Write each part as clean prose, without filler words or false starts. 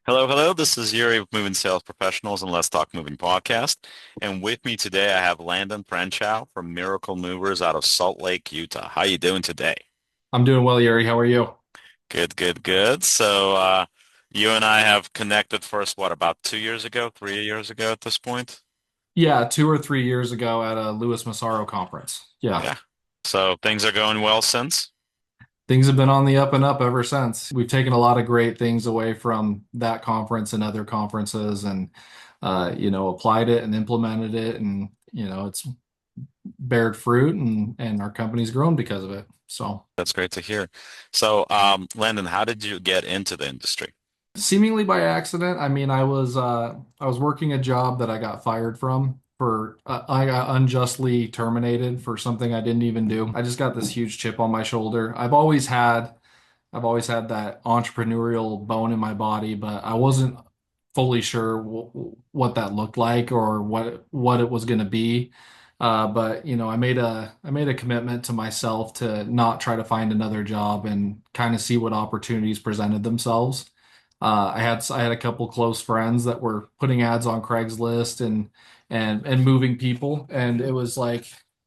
Hello, hello. This is Yuri with Moving Sales Professionals and Let's Talk Moving podcast. And with me today, I have Landon Franchow from Miracle Movers out of Salt Lake, Utah. How you doing today? I'm doing well, Yuri. How are you? Good, good, good. You and I have connected first, what, about 2 years ago, 3 years ago at this point? Yeah, 2 or 3 years ago at a Louis Massaro conference. Yeah, Yeah. So things are going well since? things have been on the up and up ever since. We've taken a lot of great things away from that conference and other conferences and applied it and implemented it and it's bared fruit and our company's grown because of it. So, That's great to hear. Landon, how did you get into the industry? seemingly by accident. I mean, I was working a job that I got fired from for I got unjustly terminated for something I didn't even do. I just got this huge chip on my shoulder. I've always had that entrepreneurial bone in my body, but I wasn't fully sure what that looked like or what it was going to be. But I made a commitment to myself to not try to find another job and kind of see what opportunities presented themselves. I had a couple close friends that were putting ads on Craigslist and moving people, and it was like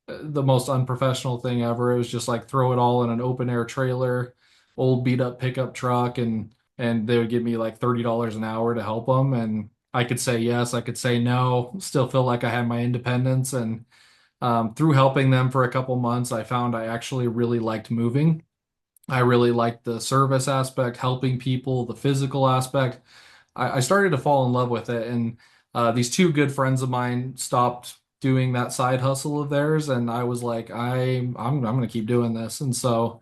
the most unprofessional thing ever. It was just like throw it all in an open air trailer, old beat up pickup truck, and they would give me like $30 an hour to help them, and I could say yes, I could say no, still feel like I had my independence, and through helping them for a couple months, I found I actually really liked moving. I really liked the service aspect, helping people, the physical aspect. I started to fall in love with it, and these two good friends of mine stopped doing that side hustle of theirs, and I was like, I'm going to keep doing this, and so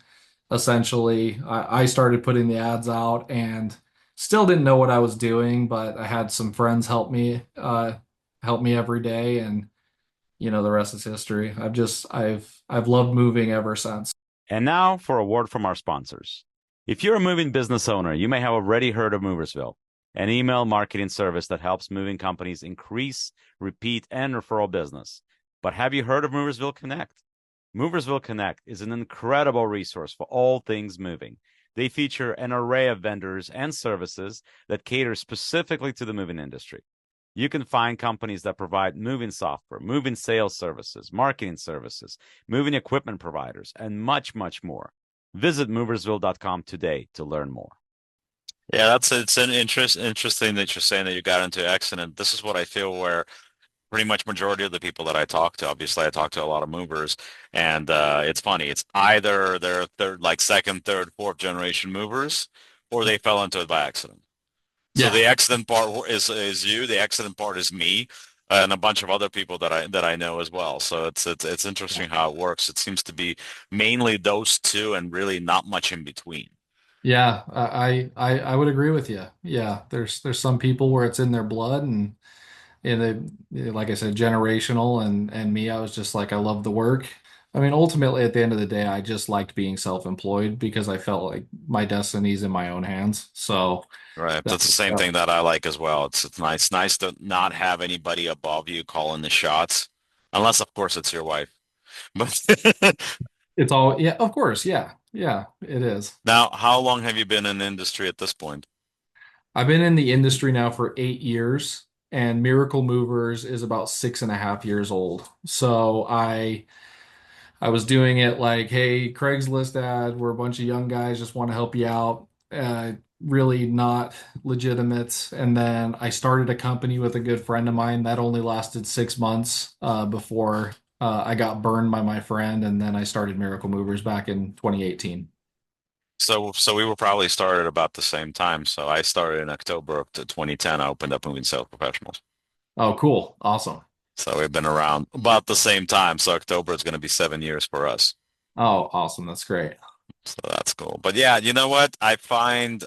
essentially, I started putting the ads out, and still didn't know what I was doing, but I had some friends help me every day, and the rest is history. I've loved moving ever since. And now for a word from our sponsors. If you're a moving business owner, you may have already heard of Moversville, an email marketing service that helps moving companies increase, repeat, and referral business. But have you heard of Moversville Connect? Moversville Connect is an incredible resource for all things moving. They feature an array of vendors and services that cater specifically to the moving industry. You can find companies that provide moving software, moving sales services, marketing services, moving equipment providers, and much, much more. Visit moversville.com today to learn more. Yeah, it's an interesting that you're saying that you got into accident. This is what I feel where pretty much majority of the people that I talk to, obviously I talk to a lot of movers, and it's funny. It's either they're third, like second, third, fourth generation movers, or they fell into it by accident. So Yeah. the accident part is you, the accident part is me, and a bunch of other people that I know as well. So it's interesting how it works. It seems to be mainly those two and really not much in between. Yeah, I would agree with you. Yeah, there's some people where it's in their blood and they like I said, generational and me, I was just like I love the work. I mean, ultimately at the end of the day, I just liked being self-employed because I felt like my destiny's in my own hands. So Right. that, That's the same that thing that I like as well. It's nice to not have anybody above you calling the shots, unless of course it's your wife. But it's all yeah, of course, yeah. Yeah, it is. now, how long have you been in the industry at this point? I've been in the industry now for 8 years, and Miracle Movers is about 6.5 years old. So I was doing it like, hey, Craigslist ad, we're a bunch of young guys, just want to help you out. Really not legitimate. And then I started a company with a good friend of mine that only lasted 6 months before I got burned by my friend. And then I started Miracle Movers back in 2018. So we were probably started about the same time. So I started in October of 2010. I opened up Moving Sales Professionals. Oh, cool. Awesome. So we've been around about the same time. So October is going to be 7 years for us. Oh, awesome. That's great. So that's cool. But yeah, you know what? I find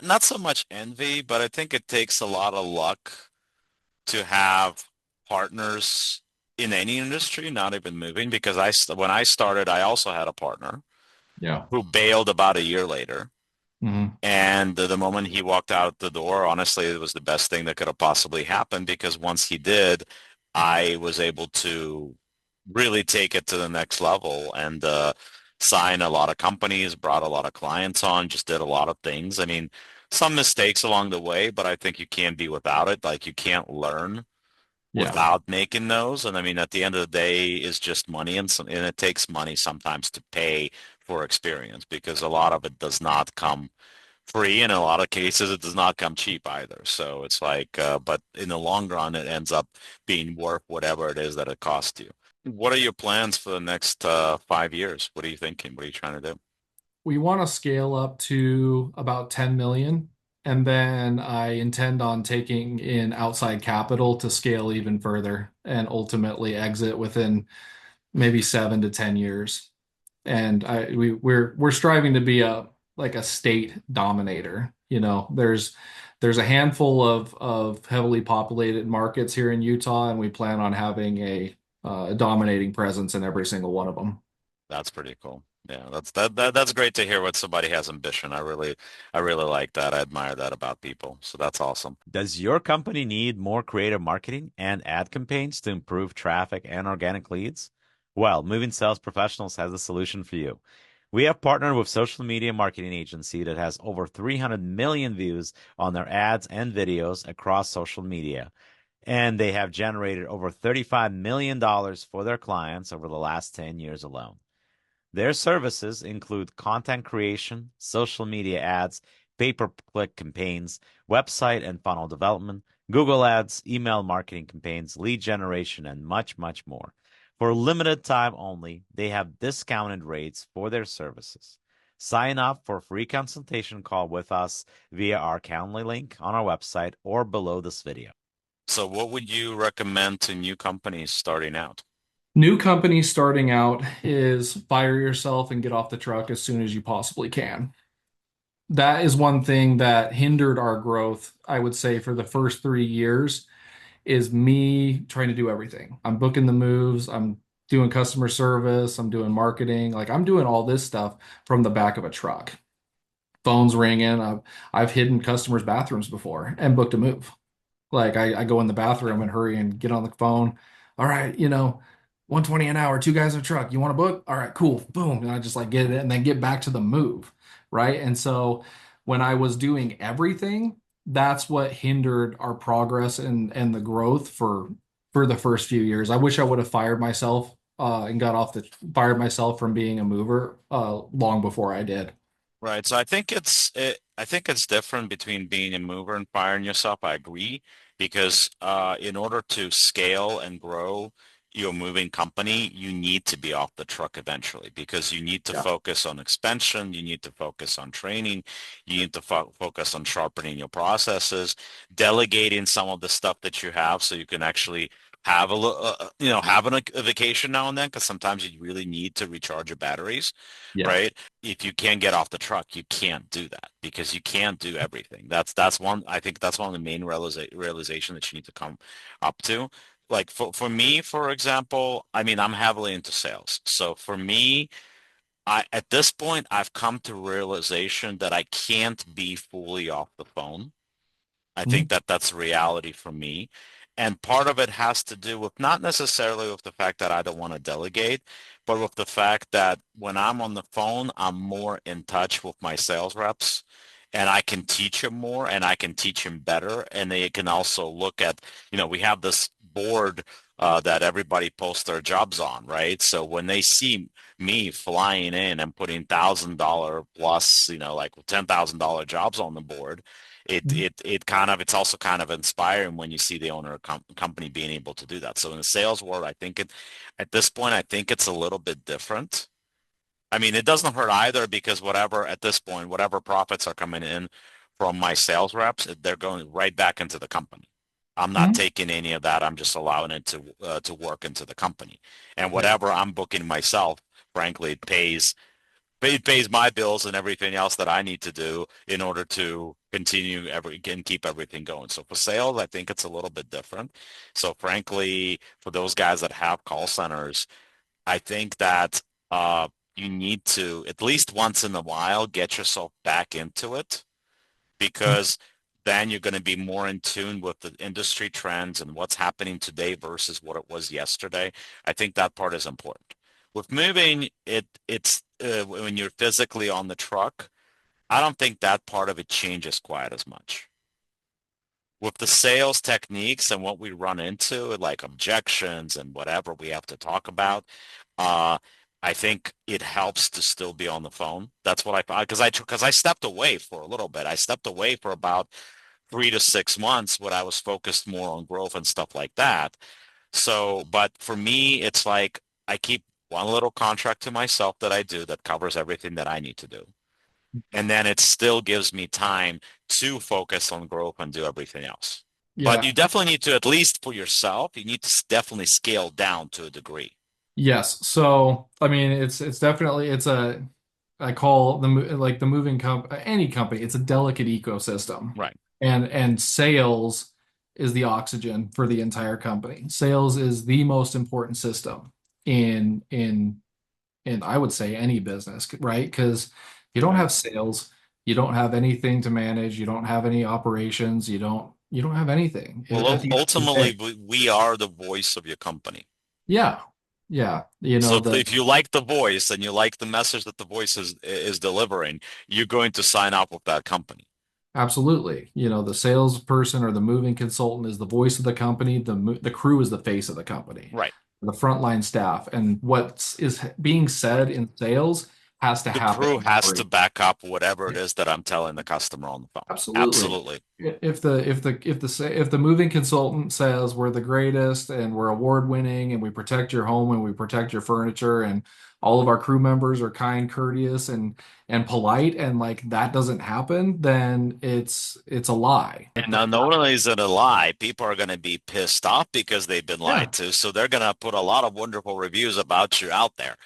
not so much envy, but I think it takes a lot of luck to have partners in any industry, not even moving, because when I started, I also had a partner Yeah. who bailed about a year later. Hmm. And the moment he walked out the door, honestly, it was the best thing that could have possibly happened because once he did, I was able to really take it to the next level and sign a lot of companies, brought a lot of clients on, just did a lot of things. I mean, some mistakes along the way, but I think you can't be without it. Like you can't learn Yeah. without making those. And I mean, at the end of the day, is just money, and it takes money sometimes to pay for experience because a lot of it does not come free. In a lot of cases, it does not come cheap either. So it's like, but in the long run, it ends up being worth whatever it is that it costs you. What are your plans for the next 5 years? What are you thinking? What are you trying to do? We want to scale up to about 10 million. And then I intend on taking in outside capital to scale even further and ultimately exit within maybe 7 to 10 years. And we're striving to be a like a state dominator. There's a handful of heavily populated markets here in Utah, and we plan on having a dominating presence in every single one of them. That's pretty cool. Yeah, that's great to hear what somebody has ambition. I really like that. I admire that about people. So that's awesome. Does your company need more creative marketing and ad campaigns to improve traffic and organic leads? Well, Moving Sales Professionals has a solution for you. We have partnered with social media marketing agency that has over 300 million views on their ads and videos across social media, and they have generated over $35 million for their clients over the last 10 years alone. Their services include content creation, social media ads, pay-per-click campaigns, website and funnel development, Google Ads, email marketing campaigns, lead generation, and much, much more. For limited time only, they have discounted rates for their services. Sign up for a free consultation call with us via our Calendly link on our website or below this video. So what would you recommend to new companies starting out? New companies starting out is fire yourself and get off the truck as soon as you possibly can. That is one thing that hindered our growth, I would say, for the first 3 years, is me trying to do everything. I'm booking the moves, I'm doing customer service, I'm doing marketing, like I'm doing all this stuff from the back of a truck. Phones ringing. I've hidden customers' bathrooms before and booked a move. Like I go in the bathroom and hurry and get on the phone. All right, 120 an hour, two guys in a truck. You want to book? All right, cool. Boom. And I just like get it and then get back to the move. Right. And so when I was doing everything, that's what hindered our progress and the growth for the first few years. I wish I would have fired myself and fired myself from being a mover long before I did. Right. So I think it's different between being a mover and firing yourself. I agree because in order to scale and grow your moving company, you need to be off the truck eventually because you need to Yeah. focus on expansion, you need to focus on training, you need to focus on sharpening your processes, delegating some of the stuff that you have so you can actually have a vacation now and then because sometimes you really need to recharge your batteries, Yeah. right? If you can't get off the truck, you can't do that because you can't do everything. That's one. I think that's one of the main realization that you need to come up to. Like for me, for example, I mean, I'm heavily into sales. So for me, I at this point, I've come to realization that I can't be fully off the phone. I think Mhm. that that's reality for me. And part of it has to do with not necessarily with the fact that I don't want to delegate, but with the fact that when I'm on the phone, I'm more in touch with my sales reps and I can teach them more and I can teach them better. And they can also look at, we have this board that everybody posts their jobs on, right? So when they see me flying in and putting $1,000 plus, like $10,000 jobs on the board, it's also kind of inspiring when you see the owner of company being able to do that. So in the sales world, I think at this point, I think it's a little bit different. I mean, it doesn't hurt either because at this point, whatever profits are coming in from my sales reps, they're going right back into the company. I'm not Mhm. taking any of that. I'm just allowing it to work into the company. And Yeah. whatever I'm booking myself, frankly, it pays my bills and everything else that I need to do in order to continue and keep everything going. So for sales, I think it's a little bit different. So frankly, for those guys that have call centers, I think that you need to at least once in a while get yourself back into it because then you're going to be more in tune with the industry trends and what's happening today versus what it was yesterday. I think that part is important. With moving, it's when you're physically on the truck. I don't think that part of it changes quite as much. With the sales techniques and what we run into, like objections and whatever we have to talk about, uh, I think it helps to still be on the phone. That's what I thought because I stepped away for a little bit. I stepped away for about 3 to 6 months when I was focused more on growth and stuff like that. So, but for me, it's like I keep one little contract to myself that I do that covers everything that I need to do. And then it still gives me time to focus on growth and do everything else. But Yeah. you definitely need to, at least for yourself, you need to definitely scale down to a degree. Yes. So, I mean, it's definitely it's a I call like the moving any company, it's a delicate ecosystem. Right. And sales is the oxygen for the entire company. Sales is the most important system in I would say any business, right? Because you don't Right. have sales, you don't have anything to manage, you don't have any operations, you don't have anything at Well, the end of the ultimately, day. we are the voice of your company. Yeah. Yeah. You So know, the if you like the voice and you like the message that the voice is delivering, you're going to sign up with that company. Absolutely. You know, the salesperson or the moving consultant is the voice of the company. The crew is the face of the company, Right. the frontline staff. And what is being said Right. in sales has to The happen crew in has to operations. back up whatever it Yeah, is that I'm telling the customer on the phone. absolutely. Absolutely. If the moving consultant says we're the greatest and we're award winning and we protect your home and we protect your furniture and all of our crew members are kind, courteous and polite and like that doesn't happen, then it's a lie. Like And now, not only is it a lie, people are going to be pissed off because they've been yeah, lied to. So they're going to put a lot of wonderful reviews about you out there,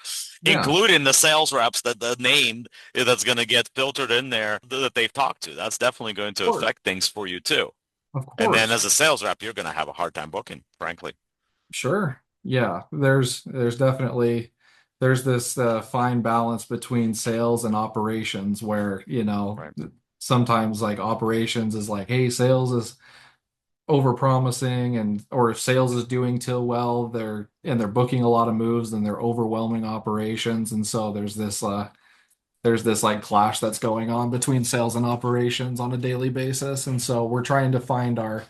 yeah, including the sales reps that the named that's going to get filtered in there that they've talked to. That's definitely going of to course, affect things for you too. of And then course. as a sales rep, you're going to have a hard time booking, frankly. Sure. Yeah, there's definitely there's this fine balance between sales and operations where, you know, Right. sometimes like operations is like, hey, sales is over-promising and or if sales is doing too well, they're booking a lot of moves and they're overwhelming operations. And so there's this like clash that's going on between sales and operations on a daily basis. And so we're trying to find our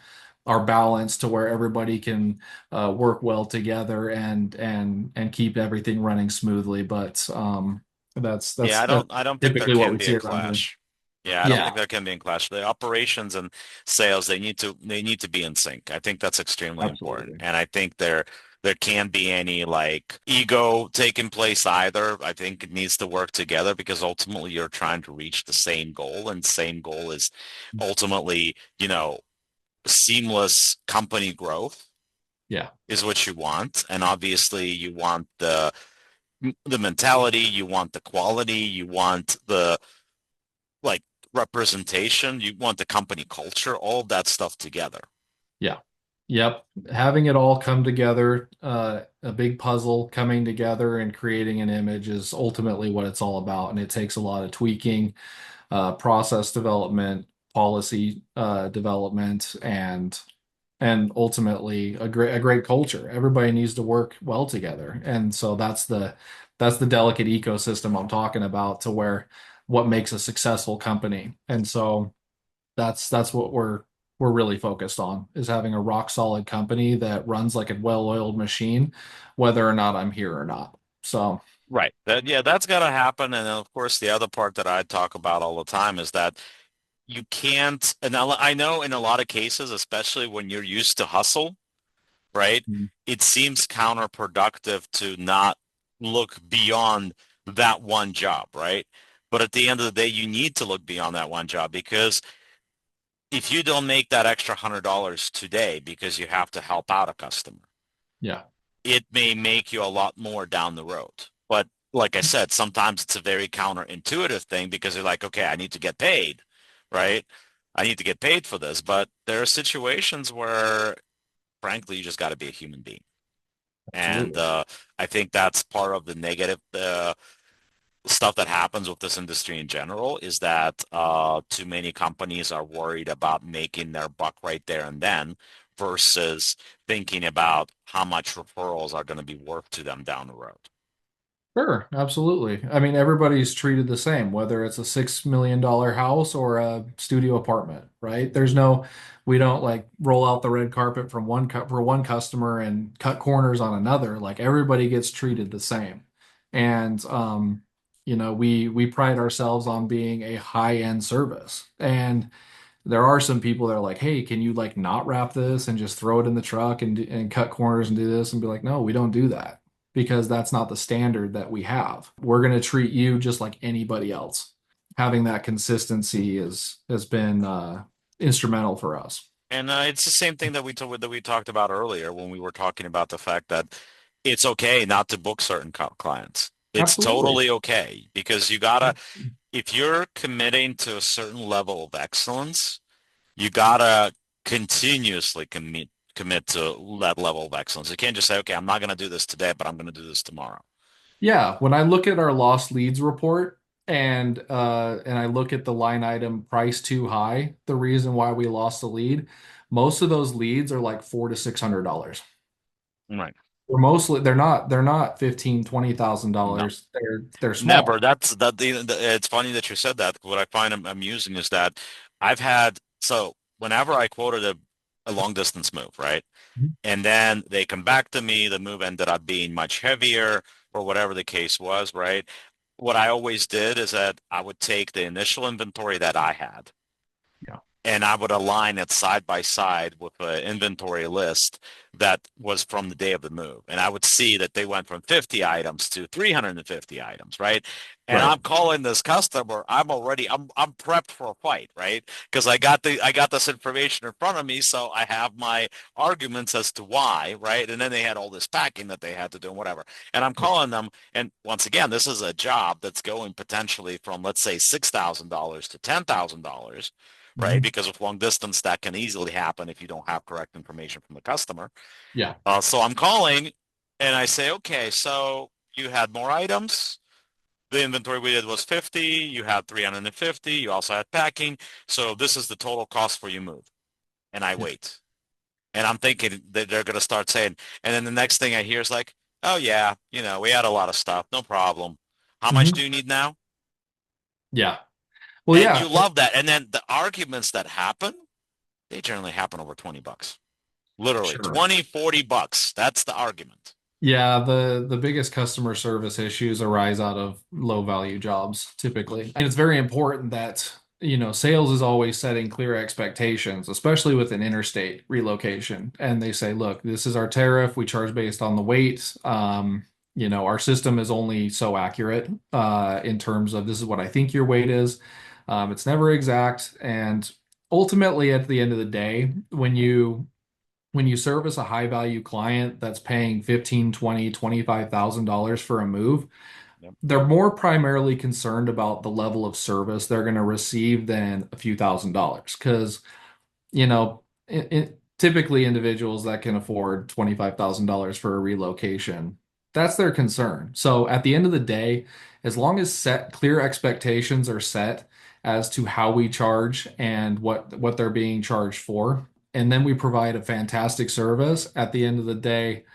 balance to where everybody can work well together and keep everything running smoothly. But Yeah, that's I don't think there typically what can we be a see around here. clash. Yeah, I don't Yeah, think there can be a clash. The operations and sales, they need to be in sync. I think that's extremely important. absolutely. And I think there can't be any like ego taking place either. I think it needs to work together because ultimately you're trying to reach the same goal, and same goal is ultimately, seamless company growth Yeah. is what you want. And obviously you want the mentality, you want the quality, you want the like representation, you want the company culture, all of that stuff together. Yeah. Yep. Having it all come together, a big puzzle coming together and creating an image is ultimately what it's all about. And it takes a lot of tweaking, process development, policy development, and ultimately a great culture. Everybody needs to work well together. And so that's the delicate ecosystem I'm talking about to where what makes a successful company. And so that's what we're really focused on is having a rock solid company that runs like a well-oiled machine, whether or not I'm here or not. So, Right. Yeah, that's got to happen. And then, of course, the other part that I talk about all the time is that you can't, and I know in a lot of cases, especially when you're used to hustle, right? mm, It seems counterproductive to not look beyond that one job, right? But at the end of the day, you need to look beyond that one job because if you don't make that extra $100 today because you have to help out a customer, yeah, it may make you a lot more down the road. But like I said, sometimes it's a very counterintuitive thing because you're like, okay, I need to get paid, right? I need to get paid for this. But there are situations where, frankly, you just got to be a human being. And absolutely. I think that's part of the negative stuff that happens with this industry in general is that too many companies are worried about making their buck right there and then versus thinking about how much referrals are going to be worth to them down the road. Sure, absolutely. I mean, everybody's treated the same, whether it's a $6 million house or a studio apartment, right? We don't like roll out the red carpet from for one customer and cut corners on another. Like everybody gets treated the same. And we pride ourselves on being a high-end service. And there are some people that are like, hey, can you like not wrap this and just throw it in the truck and cut corners and do this and be like, no, we don't do that because that's not the standard that we have. We're going to treat you just like anybody else. Having that consistency has been instrumental for us. And it's the same thing that we talked about earlier when we were talking about the fact that it's okay not to book certain clients. It's Absolutely. totally okay because you gotta, if you're committing to a certain level of excellence, you gotta continuously commit to that level of excellence. You can't just say, okay, I'm not gonna do this today, but I'm gonna do this tomorrow. Yeah, when I look at our lost leads report and I look at the line item price too high, the reason why we lost the lead, most of those leads are like $400 to $600. Right. They're not 15, No. $20,000. They're Never. small. It's funny that you said that. What I find amusing is that I've had, so whenever I quoted a long distance move, right? Mhm. And then they come back to me, the move ended up being much heavier or whatever the case was, right? What I always did is that I would take the initial inventory that I had Yeah, and I would align it side by side with an inventory list that was from the day of the move. And I would see that they went from 50 items to 350 items, right? And right. I'm calling this customer, I'm prepped for a fight, right? Because I got this information in front of me, so I have my arguments as to why, right? And then they had all this packing that they had to do and whatever. And I'm calling them, and once again, this is a job that's going potentially from, let's say, $6,000 to $10,000, right? Mhm. Because with long distance, that can easily happen if you don't have correct information from the customer. Yeah. So I'm calling and I say, okay, so you had more items. The inventory we did was 50. You had 350. You also had packing. So this is the total cost for your move. And I Yeah. wait. And I'm thinking that they're going to start saying, and then the next thing I hear is like, oh yeah, we had a lot of stuff. No problem. How much do Mhm. you need now? Yeah. Well, And yeah. you love that. And then the arguments that happen, they generally happen over $20. Literally Sure. 20, $40. That's the argument. Yeah, the biggest customer service issues arise out of low value jobs typically. And it's very important that, sales is always setting clear expectations, especially with an interstate relocation. And they say, look, this is our tariff. We charge based on the weight. Our system is only so accurate in terms of this is what I think your weight is. It's never exact. And ultimately, at the end of the day, when you service a high value client that's paying 15, 20, $25,000 for a move, Yep. they're more primarily concerned about the level of service they're going to receive than a few $1,000s. Because, typically individuals that can afford $25,000 for a relocation, that's their concern. So at the end of the day, as long as set clear expectations are set as to how we charge and what they're being charged for, and then we provide a fantastic service, at the end of the day,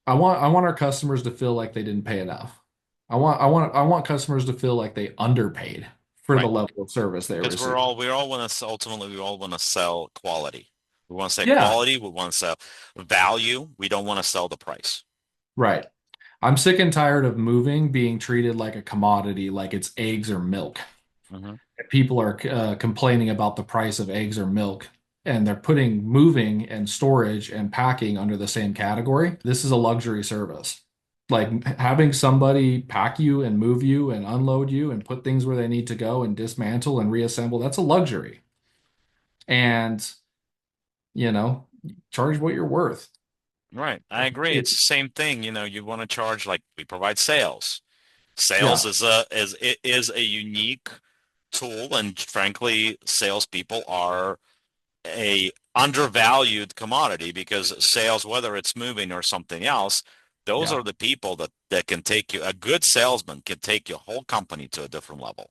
I want our customers to feel like they didn't pay enough. I want customers to feel like they underpaid for the Right. level of service they Because receive. we all want to ultimately we all want to sell quality. We want to sell Yeah, quality. We want to sell value. We don't want to sell the price. right. I'm sick and tired of moving being treated like a commodity, like it's eggs or milk. Hmm. People are complaining about the price of eggs or milk, and they're putting moving and storage and packing under the same category. This is a luxury service. Like having somebody pack you and move you and unload you and put things where they need to go and dismantle and reassemble, that's a luxury. And, you know, charge what you're worth. Right. I agree. It, It's the same thing. You want to charge like we provide sales. yeah, Sales is a unique tool, and frankly, salespeople are a undervalued commodity because sales, whether it's moving or something else, those yeah. are the people that can take you, a good salesman can take your whole company to a different level.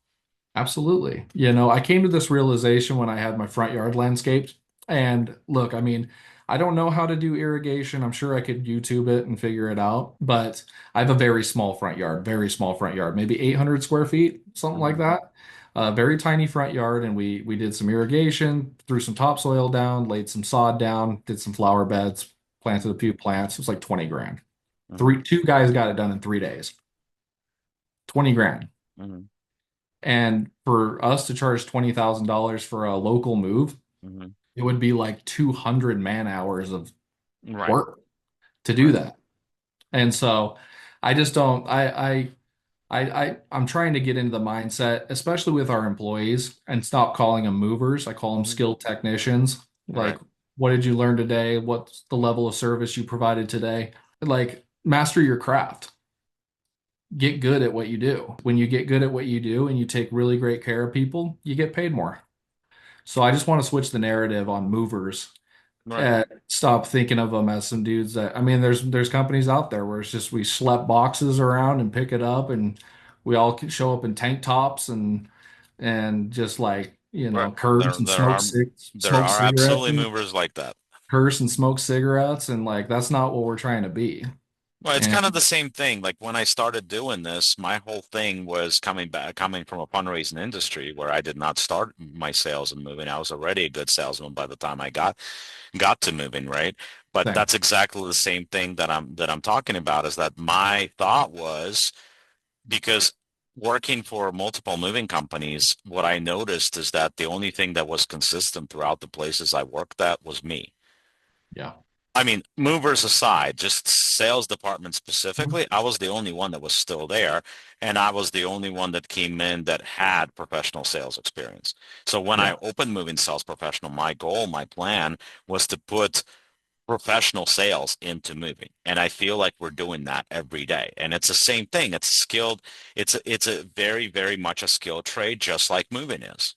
Absolutely. I came to this realization when I had my front yard landscaped. And look, I mean, I don't know how to do irrigation. I'm sure I could YouTube it and figure it out, but I have a very small front yard, maybe 800 square feet, something like Hmm. that. Very tiny front yard, and we did some irrigation, threw some topsoil down, laid some sod down, did some flower beds, planted a few plants. It was like 20 grand. Hmm. Two guys got it done in 3 days. 20 grand. Hmm. And for us to charge $20,000 for a local move, Hmm. it would be like 200 man hours of Right. work to do Right. that. And so I just don't I'm trying to get into the mindset, especially with our employees, and stop calling them movers. I call them Hmm. skilled technicians. Right. Like, what did you learn today? What's the level of service you provided today? Like, master your craft. Get good at what you do. When you get good at what you do and you take really great care of people, you get paid more. So I just want to switch the narrative on movers. Right. Stop thinking of them as some dudes that, I mean, there's companies out there where it's just we schlep boxes around and pick it up, and we all can show up in tank tops and just like, Right. curse and There smoke are cigarettes absolutely and movers like that. curse and smoke cigarettes, and like that's not what we're trying to be. Well, it's And kind of the same thing. Like when I started doing this, my whole thing was coming from a fundraising industry where I did not start my sales and moving. I was already a good salesman by the time I got to moving, right? But same. that's exactly the same thing that I'm talking about is that my thought was because working for multiple moving companies, what I noticed is that the only thing that was consistent throughout the places I worked at was me. Yeah. I mean, movers aside, just sales department Mhm. specifically, I was the only one that was still there, and I was the only one that came in that had professional sales experience. So when I Yeah. opened Moving Sales Professional, my goal, my plan was to put professional sales into moving. And I feel like we're doing that every day. And it's the same thing. It's skilled. It's a very, very much a skilled trade, just like moving is.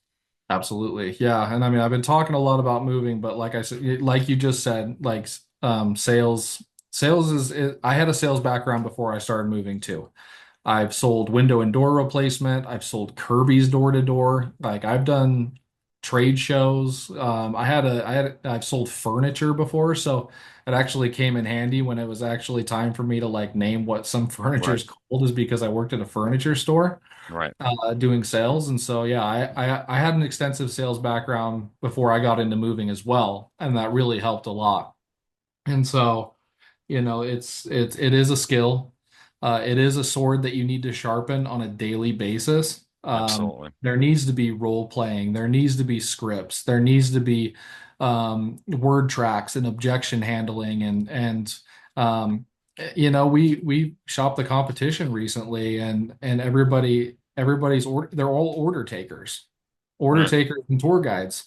Absolutely. Yeah. And I mean, I've been talking a lot about moving, but like I said, like you just said, like sales I had a sales background before I started moving too. I've sold window and door replacement. I've sold Kirby's door to door. Like I've done trade shows. I've sold furniture before, so it actually came in handy when it was actually time for me to like name what some furniture Right. is called, is because I worked at a furniture store Right. doing sales. And so, yeah, I had an extensive sales background before I got into moving as well, and that really helped a lot. And so, it is a skill. It is a sword that you need to sharpen on a daily basis. Absolutely. There needs to be role playing. There needs to be scripts. There needs to be word tracks and objection handling um, we shopped the competition recently, and they're all order Right. takers and tour guides.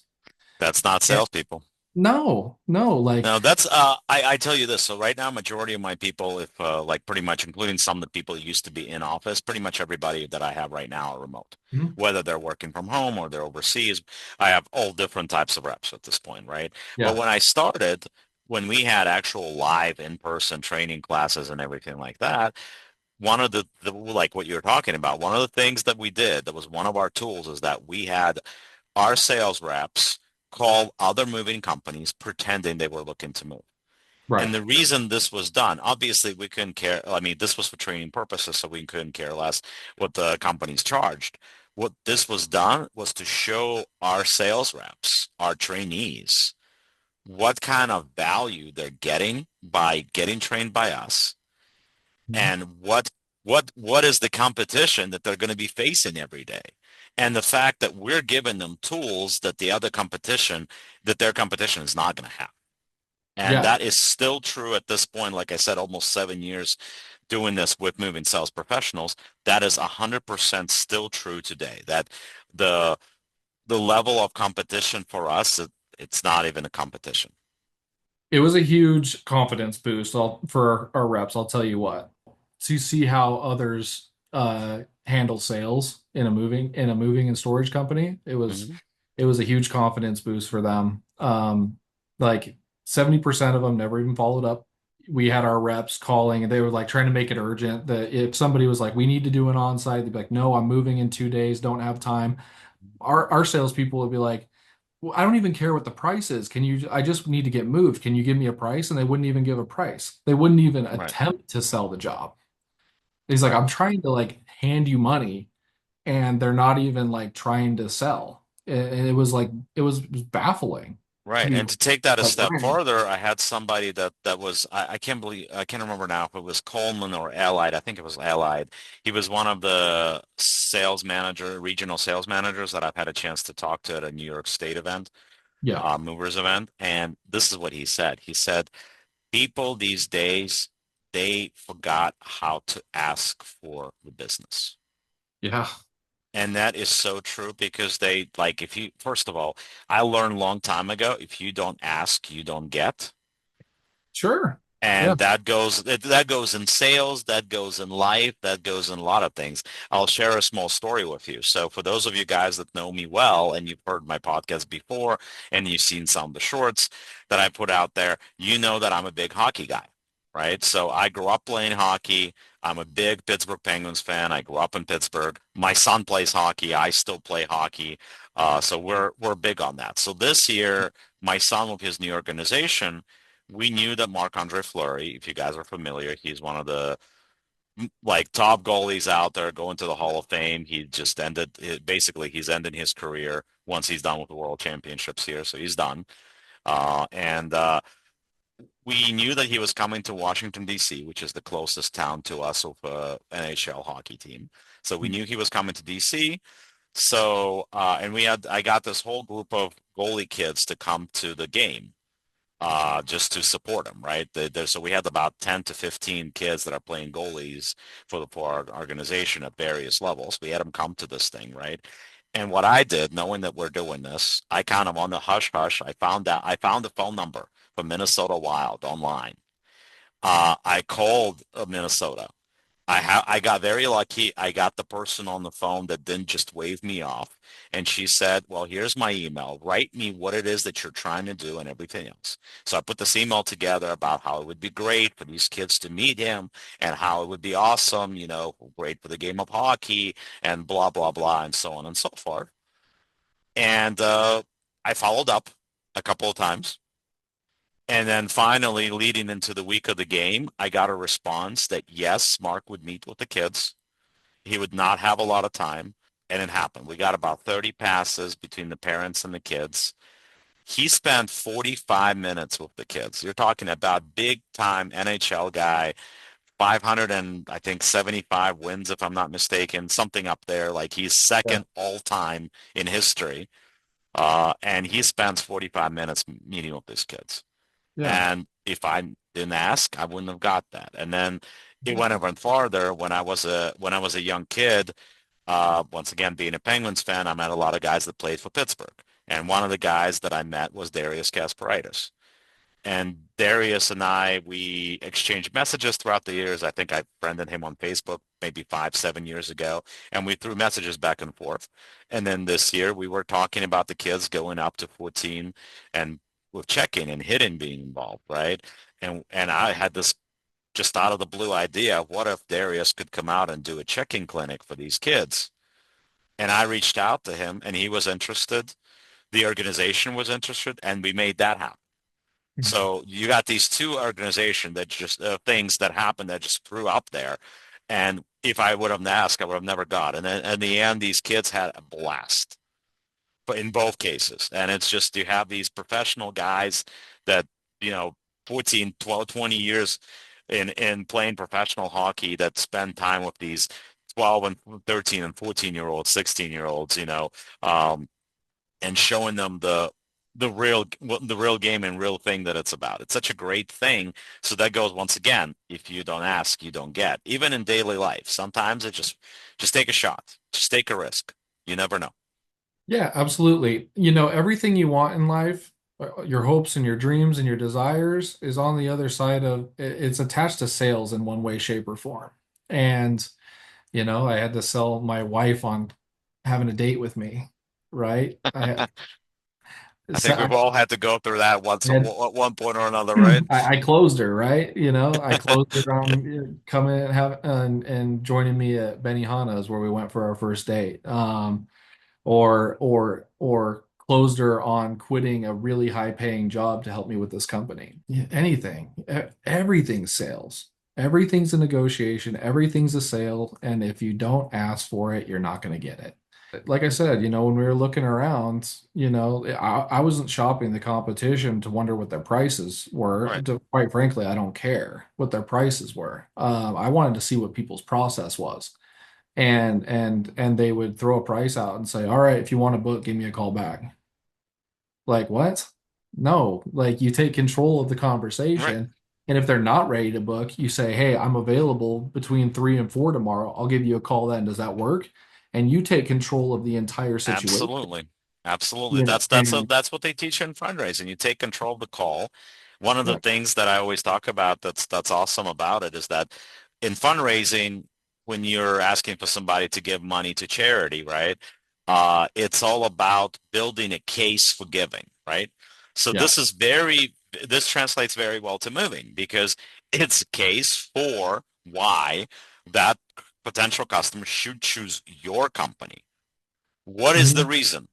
That's not And salespeople. no, no, like No, that's I tell you this. So right now, majority of my people, if like pretty much including some of the people who used to be in office, pretty much everybody that I have right now are remote. mhm, Whether they're working from home or they're overseas, I have all different types of reps at this point, right? But yeah, when I started, when we had actual live in-person training classes and everything like that, one of the like what you're talking about, one of the things that we did that was one of our tools is that we had our sales reps call other moving companies pretending they were looking to move. And right. the reason this was done, obviously we couldn't care. I mean, this was for training purposes, so we couldn't care less what the companies charged. What this was done was to show our sales reps, our trainees, what kind of value they're getting by getting trained by us Mhm. and what is the competition that they're going to be facing every day. And the fact that we're giving them tools that their competition is not going to have. And Yeah, that is still true at this point. Like I said, almost 7 years doing this with moving sales professionals. That is 100% still true today. That the the level of competition for us, it's not even a competition. it was a huge confidence boost for our reps. I'll tell you what. To see how others handle sales in a moving and storage company, Hmm. it was a huge confidence boost for them. Like 70% of them never even followed up. We had our reps calling, and they were like trying to make it urgent. That if somebody was like, "We need to do an on-site," they'd be like, "No, I'm moving in 2 days. Don't have time." Our salespeople would be like, well, I don't even care what the price is. I just need to get moved. Can you give me a price? And they wouldn't even give a price. They wouldn't even Right. attempt to sell the job. He's like, Right. I'm trying to like hand you money and they're not even like trying to sell. And it was like, it was baffling to Right. be And to take that a like, step Ryan, further, I had somebody that was I can't believe I can't remember now if it was Coleman or Allied. I think it was Allied. He was one of the regional sales managers that I've had a chance to talk to at a New York State event, yeah, movers event. And this is what he said. He said, people these days, they forgot how to ask for the business. yeah, And that is so true because they like if you first of all, I learned a long time ago, if you don't ask, you don't get. sure. Yeah. And that goes in sales, that goes in life, that goes in a lot of things. I'll share a small story with you. So for those of you guys that know me well and you've heard my podcast before and you've seen some of the shorts that I put out there, you know that I'm a big hockey guy, right? So I grew up playing hockey. I'm a big Pittsburgh Penguins fan. I grew up in Pittsburgh. My son plays hockey. I still play hockey. So we're big on that. So this year, my son with his new organization, we knew that Marc-Andre Fleury, if you guys are familiar, he's one of the like top goalies out there going to the Hall of Fame. He just basically he's ending his career once he's done with the World Championships here. So he's done. And we knew that he was coming to Washington, D.C., which is the closest town to us with NHL hockey team. So we knew he was coming to D.C. So, and I got this whole group of goalie kids to come to the game just to support them, right? So we had about 10 to 15 kids that are playing goalies for our organization at various levels. We had them come to this thing, right? And what I did, knowing that we're doing this, I kind of on the hush hush, I found the phone number for Minnesota Wild online. I called Minnesota. I got very lucky. I got the person on the phone that didn't just wave me off. And she said, well, here's my email. Write me what it is that you're trying to do and everything else. So I put this email together about how it would be great for these kids to meet him and how it would be awesome, great for the game of hockey and blah, blah, blah, and so on and so forth. And I followed up a couple of times. And then finally, leading into the week of the game, I got a response that yes, Mark would meet with the kids. He would not have a lot of time. And it happened. We got about 30 passes between the parents and the kids. He spent 45 minutes with the kids. You're talking about big time NHL guy, 500 and I think 75 wins, if I'm not mistaken, something up there. Like he's Yeah. second all time in history. And he spends 45 minutes meeting with these kids. Yeah. And if I didn't ask, I wouldn't have got that. And then it went even farther when I was a young kid. Once again, being a Penguins fan, I met a lot of guys that played for Pittsburgh. And one of the guys that I met was Darius Kasparaitis. And Darius and we exchanged messages throughout the years. I think I friended him on Facebook maybe 5, 7 years ago, and we threw messages back and forth. And then this year we were talking about the kids going up to 14 and with checking and hitting being involved, right? And I had this just out of the blue idea, what if Darius could come out and do a checking clinic for these kids? And I reached out to him and he was interested. The organization was interested, and we made that happen. So you got these two organizations that just things that happened that just threw up there. And if I would have asked, I would have never got. And then in the end, these kids had a blast, but in both cases. And it's just you have these professional guys that, you know, 14, 12, 20 years in playing professional hockey that spend time with these 12 and 13 and 14-year-olds, 16-year-olds, um, and showing them the real game and real thing that it's about. It's such a great thing. So that goes once again, if you don't ask, you don't get. Even in daily life, sometimes it just take a shot. Just take a risk. You never know. Yeah, absolutely. You know, everything you want in life, your hopes and your dreams and your desires is on the other side of it's attached to sales in one way, shape, or form. And, you know, I had to sell my wife on having a date with me, right? I So think we've all had to go through that once I at had one point or another, right? I closed her, right? You know, I closed her on coming and have and joining me at Benihana's where we went for our first date. Or closed her on quitting a really high paying job to help me with this company. Yeah, anything, everything's sales. Everything's a negotiation, everything's a sale, and if you don't ask for it, you're not going to get it. Like I said, when we were looking around, I wasn't shopping the competition to wonder what their prices were. Right. Quite frankly, I don't care what their prices were. I wanted to see what people's process was, and they would throw a price out and say, "All right, if you want a book, give me a call back." Like what? No, like you take control of the Right. conversation. And if they're not ready to book, you say, "Hey, I'm available between 3 and 4 tomorrow. I'll give you a call then. Does that work?" And you take control of the entire situation. Absolutely. Absolutely. You know, and That's what they teach in fundraising. You take control of the call. One of the correct. things that I always talk about that's awesome about it is that in fundraising, when you're asking for somebody to give money to charity, right? It's all about building a case for giving, right? So Yeah. this translates very well to moving because it's a case for why that potential customer should choose your company. What is the Mhm. reason?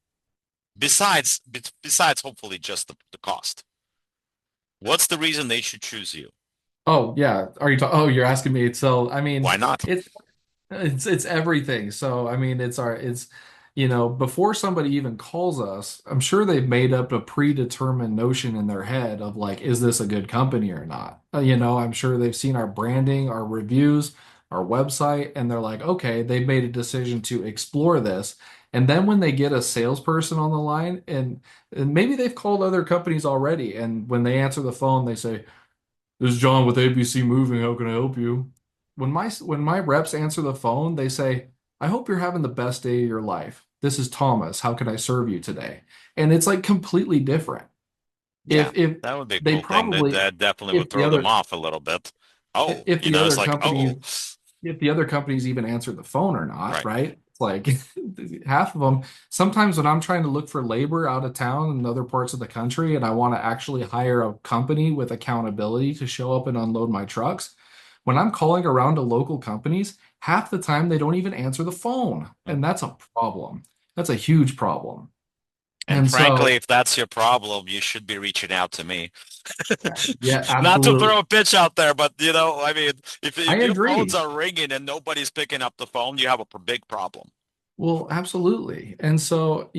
Besides hopefully just the cost. What's the reason they should choose you? Oh, yeah. Oh, you're asking me. So, I mean, Why not? it's everything. So I mean, before somebody even calls us, I'm sure they've made up a predetermined notion in their head of like, is this a good company or not? I'm sure they've seen our branding, our reviews, our website, and they're like, okay, they've made a decision to explore this. And then when they get a salesperson on the line, and maybe they've called other companies already, and when they answer the phone, they say, "This is John with ABC Moving. How can I help you?" When my reps answer the phone, they say, "I hope you're having the best day of your life. This is Thomas. How can I serve you today?" And it's like completely different. Yeah, If that would be a they cool thing. That probably that definitely would if the throw them other off a little bit. Oh, if the it's other like, companies oh, if the other companies even answer the phone or not, right. right? It's like half of them. Sometimes when I'm trying to look for labor out of town in other parts of the country and I want to actually hire a company with accountability to show up and unload my trucks, when I'm calling around to local companies, half the time they don't even answer the phone. And that's a problem. That's a huge problem. And And frankly, so, if that's your problem, you should be reaching out to me. yeah, Not to absolutely. throw a pitch out there, but I mean, I if your phones agree. are ringing and nobody's picking up the phone, you have a big problem. Well, absolutely. And so,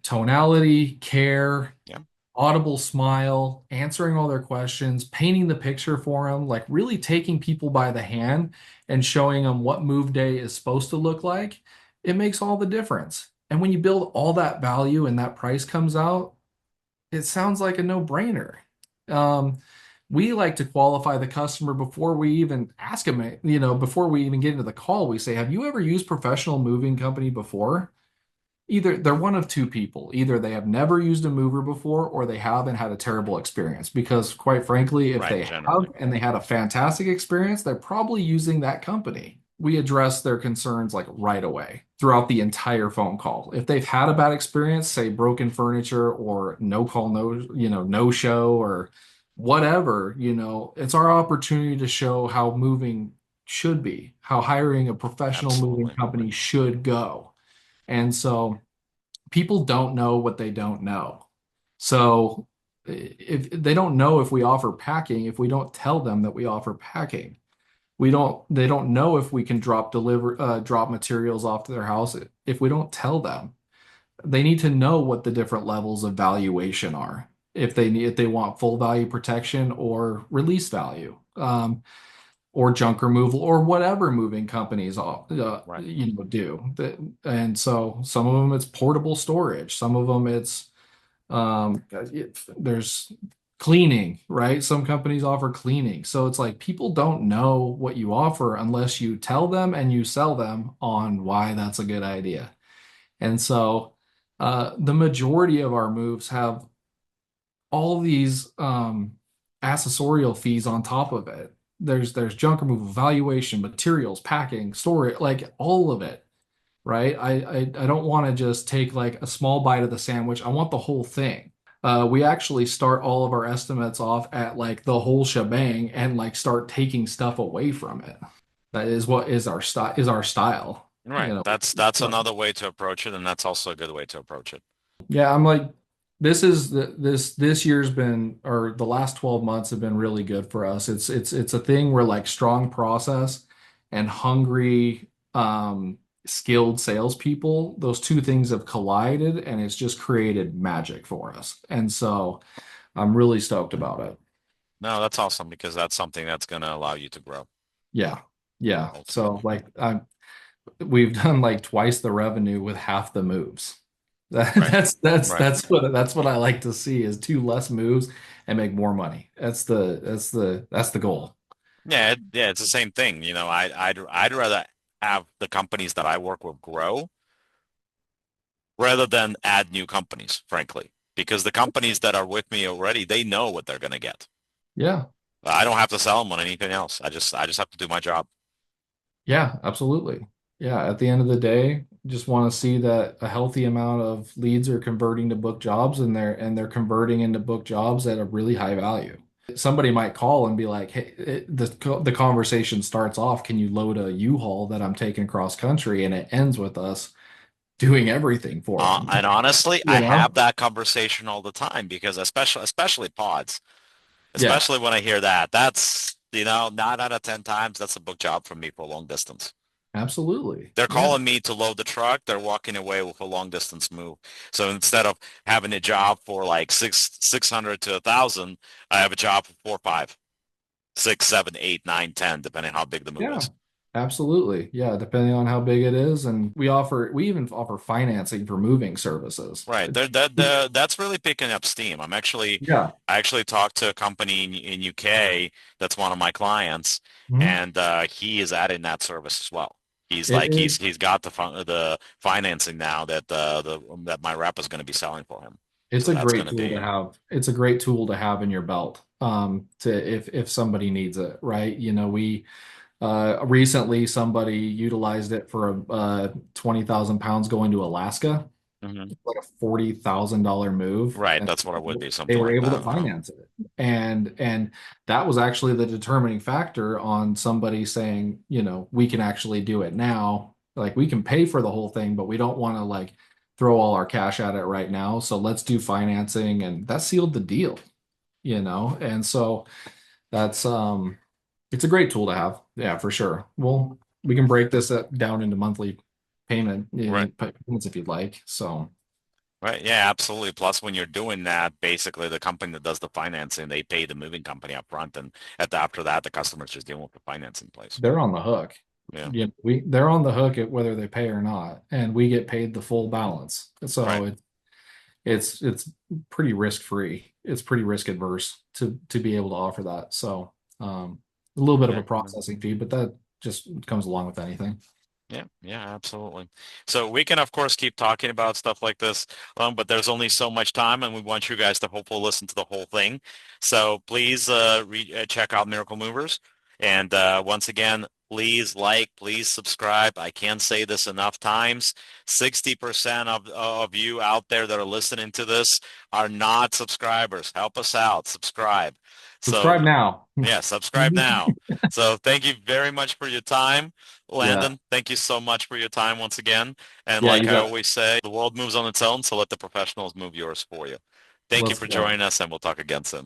tonality, care, Yeah, audible smile, answering all their questions, painting the picture for them, like really taking people by the hand and showing them what move day is supposed to look like, it makes all the difference. And when you build all that value and that price comes out, it sounds like a no-brainer. Um, we like to qualify the customer before we even ask them, before we even get into the call, we say, "Have you ever used professional moving company before?" Either they're one of two people. Either they have never used a mover before or they have and had a terrible experience. Because quite frankly, if right, they have generally. and they had a fantastic experience, they're probably using that company. We address their concerns like right away throughout the entire phone call. If they've had a bad experience, say broken furniture or no call, no show or whatever, it's our opportunity to show how moving should be, how hiring a professional moving Absolutely. company should go. And so people don't know what they don't know. So if they don't know if we offer packing, if we don't tell them that we offer packing, they don't know if we can drop materials off to their house if we don't tell them. They need to know what the different levels of valuation are. If they want full value protection or release value. Or junk removal or whatever moving companies Right. do. And so some of them it's portable storage, some of them there's cleaning, right? Some companies offer cleaning. So it's like people don't know what you offer unless you tell them and you sell them on why that's a good idea. And so the majority of our moves have all these accessorial fees on top of it. There's junk removal, valuation, materials, packing, storage, like all of it, right? I don't want to just take like a small bite of the sandwich. I want the whole thing. We actually start all of our estimates off at like the whole shebang and like start taking stuff away from it. That is what is our style. Right. That's So, another way to approach it, and that's also a good way to approach it. yeah, I'm like this year's been, or the last 12 months have been really good for us. It's a thing where like strong process and hungry skilled salespeople, those two things have collided and it's just created magic for us. And so I'm really stoked about it. No, that's awesome because that's something that's going to allow you to grow Yeah. Yeah. So ultimately. like we've done like twice the revenue with half the moves. Right. Right. That's what I like to see is two less moves and make more money. That's the goal. Yeah, yeah, it's the same thing. I'd rather have the companies that I work with grow rather than add new companies, frankly, because the companies that are with me already, they know what they're going to get. Yeah. I don't have to sell them on anything else. I just have to do my job. Yeah, absolutely. Yeah, at the end of the day, just want to see that a healthy amount of leads are converting to book jobs and they're converting into book jobs at a really high value. Somebody might call and be like, "Hey, the conversation starts off, can you load a U-Haul that I'm taking cross country?" And it ends with us doing everything for them. And honestly, You I have know? that conversation all the time because especially pods, Yeah, especially when I hear that, that's, 9 out of 10 times, that's a book job for me for long distance. absolutely. They're Yeah. calling me to load the truck. They're walking away with a long distance move. So instead of having a job for like 600 to 1,000, I have a job for 4, 5, 6, 7, 8, 9, 10, depending on how big the move Yeah. is. Absolutely. Yeah, depending on how big it is. And we even offer financing for moving services. Right. That's really picking up steam. Yeah. I actually talked to a company in UK that's one of my clients, Mhm. and he is adding that service as well. He's It like is he's got the financing now that my rep is going to be selling for him. it's So a that's great going to tool to be have. It's a great tool to have in your belt to if somebody needs it, right? We recently somebody utilized it for a 20,000 pounds going to Alaska, Mhm. like a $40,000 move, Right. and That's what it would be, they something were like able to that. Yeah. finance it. And that was actually the determining factor on somebody saying, we can actually do it now. Like we can pay for the whole thing, but we don't want to like throw all our cash at it right now. So let's do financing, and that sealed the deal. And so that's it's a great tool to have. Yeah, for sure. Well, we can break this down into monthly Right. payments if you'd like. So Right. Yeah, absolutely. Plus, when you're doing that, basically the company that does the financing, they pay the moving company up front, and after that, the customer's just dealing with the financing place. they're on the hook. Yeah. They're on the hook at whether they pay or not, and we get paid the full balance. So Right. it's pretty risk free. It's pretty risk adverse to be able to offer that. So a little bit of Yeah. a processing fee, but that just comes along with anything. Yeah, yeah, absolutely. So we can, of course, keep talking about stuff like this, but there's only so much time, and we want you guys to hopefully listen to the whole thing. So please check out Miracle Movers. And once again, please like, please subscribe. I can't say this enough times. 60% of you out there that are listening to this are not subscribers. Help us out. Subscribe. So Subscribe now. yeah, subscribe now. So thank you very much for your time. Yeah. Landon, thank you so much for your time once again. And Yeah, like you I bet. always say, the world moves on its own, so let the professionals move yours for you. Thank you Let's for go. joining us, and we'll talk again soon.